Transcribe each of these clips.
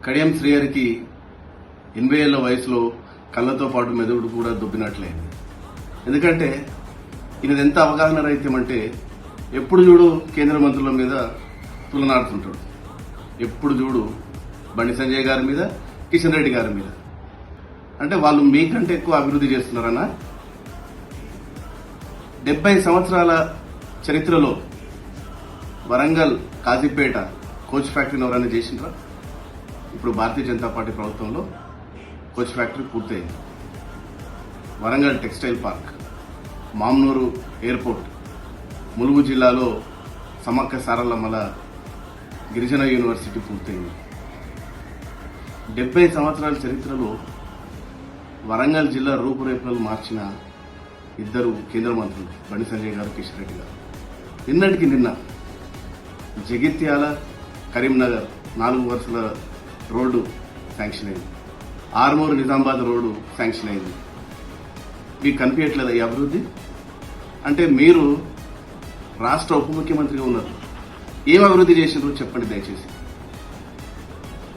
కడియం శ్రీహరికి 80 ఏళ్ల వయసులో కళ్ళతో పాటు మెదడు కూడా దుబ్బినట్లయింది. ఎందుకంటే ఈయనది ఎంత అవగాహన రహితం అంటే ఎప్పుడు చూడు కేంద్ర మంత్రుల మీద తులనాడుతుంటాడు. ఎప్పుడు చూడు బండి సంజయ్ గారి మీద, కిషన్ రెడ్డి గారి మీద. అంటే వాళ్ళు మీకంటే ఎక్కువ అభివృద్ధి చేస్తున్నారన్నా? 70 సంవత్సరాల చరిత్రలో వరంగల్, కాజీపేట కోచ్ ఫ్యాక్టరీని ఎవరైనా చేసిండ్రా? ఇప్పుడు భారతీయ జనతా పార్టీ ప్రభుత్వంలో కోచ్ ఫ్యాక్టరీ పూర్తయింది. Warangal textile park, Mamnoor airport, Mulugu జిల్లాలో సమ్మక్క సారలమ్మల గిరిజన యూనివర్సిటీ పూర్తయింది. 70 సంవత్సరాల చరిత్రలో వరంగల్ జిల్లా రూపురేఖలు మార్చిన ఇద్దరు కేంద్ర మంత్రులు బండి సంజయ్ గారు, కిషన్ రెడ్డి గారు. నిన్నటికి నిన్న జగిత్యాల, కరీంనగర్ 4 వరుసల రోడ్డు శాంక్షన్ అయింది. ఆర్మూరు నిజామాబాద్ రోడ్డు శాంక్షన్ అయింది. మీకు కనిపించట్లేదా ఈ అభివృద్ధి? అంటే మీరు రాష్ట్ర ఉప ముఖ్యమంత్రిగా ఉన్నారు. ఏం అభివృద్ధి చేసినారో చెప్పండి దయచేసి.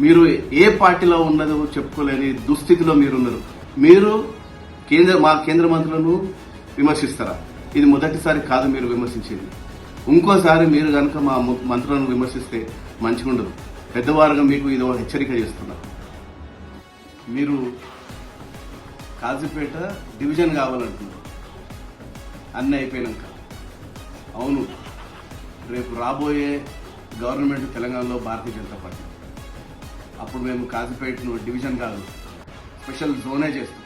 మీరు ఏ పార్టీలో ఉన్నదో చెప్పుకోలేని దుస్థితిలో మీరున్నారు. మీరు మా కేంద్ర మంత్రులను విమర్శిస్తారా? ఇది మొదటిసారి కాదు మీరు విమర్శించేది. ఇంకోసారి మీరు కనుక మా మంత్రులను విమర్శిస్తే మంచిగా ఉండదు. పెద్దవారుగా మీకు ఇదో హెచ్చరిక చేస్తున్నా. మీరు కాజీపేట డివిజన్ కావాలంటున్నారు అన్నీ అయిపోయినాక. అవును, రేపు రాబోయే గవర్నమెంట్ తెలంగాణలో భారతీయ జనతా పార్టీ. అప్పుడు మేము కాజీపేటను డివిజన్ కాదు, స్పెషల్ జోనే చేస్తాం.